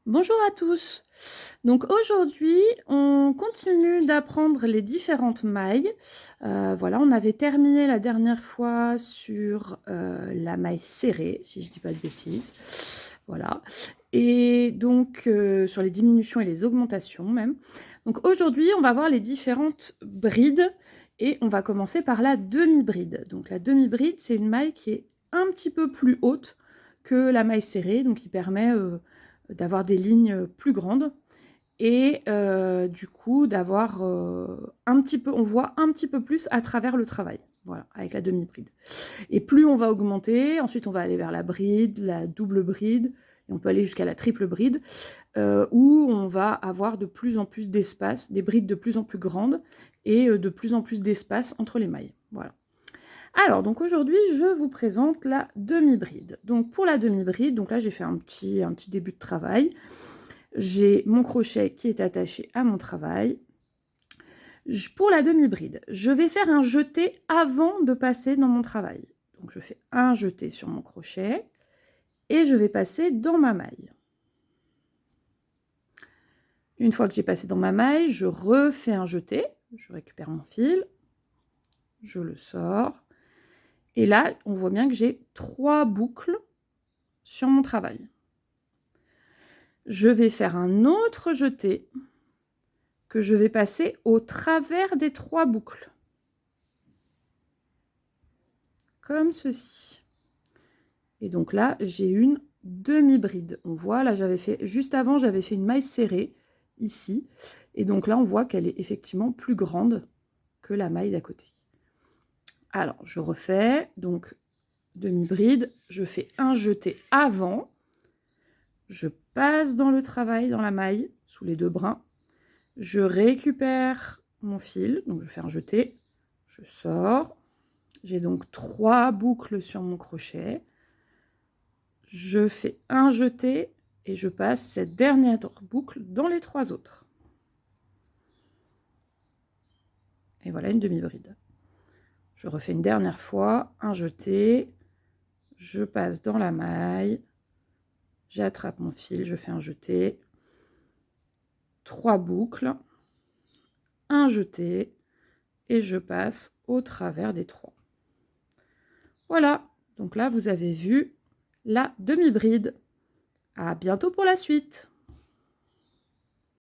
Bonjour à tous. Donc aujourd'hui, on continue d'apprendre les différentes mailles. Voilà, on avait terminé la dernière fois sur la maille serrée, si je ne dis pas de bêtises. Voilà. Et donc sur les diminutions et les augmentations même. Donc aujourd'hui, on va voir les différentes brides et on va commencer par la demi-bride. Donc la demi-bride, c'est une maille qui est un petit peu plus haute que la maille serrée, donc qui permet d'avoir des lignes plus grandes et du coup d'avoir un petit peu, on voit un petit peu plus à travers le travail, voilà, avec la demi-bride. Et plus on va augmenter, ensuite on va aller vers la bride, la double bride, et on peut aller jusqu'à la triple bride, où on va avoir de plus en plus d'espace, des brides de plus en plus grandes, et de plus en plus d'espace entre les mailles, voilà. Alors, donc aujourd'hui, je vous présente la demi-bride. Donc pour la demi-bride, donc là j'ai fait un petit début de travail. J'ai mon crochet qui est attaché à mon travail. Pour la demi-bride, je vais faire un jeté avant de passer dans mon travail. Donc je fais un jeté sur mon crochet et je vais passer dans ma maille. Une fois que j'ai passé dans ma maille, je refais un jeté, je récupère mon fil, je le sors. Et là, on voit bien que j'ai 3 boucles sur mon travail. Je vais faire un autre jeté que je vais passer au travers des 3 boucles. Comme ceci. Et donc là, j'ai une demi-bride. On voit, là, j'avais fait, juste avant, j'avais fait une maille serrée, ici. Et donc là, on voit qu'elle est effectivement plus grande que la maille d'à côté. Alors, je refais, donc, demi-bride, je fais un jeté avant, je passe dans le travail, dans la maille, sous les 2 brins, je récupère mon fil, donc je fais un jeté, je sors, j'ai donc 3 boucles sur mon crochet, je fais un jeté et je passe cette dernière boucle dans les 3 autres. Et voilà une demi-bride. Je refais une dernière fois, un jeté, je passe dans la maille, j'attrape mon fil, je fais un jeté, 3 boucles, un jeté et je passe au travers des 3. Voilà, donc là vous avez vu la demi-bride. À bientôt pour la suite.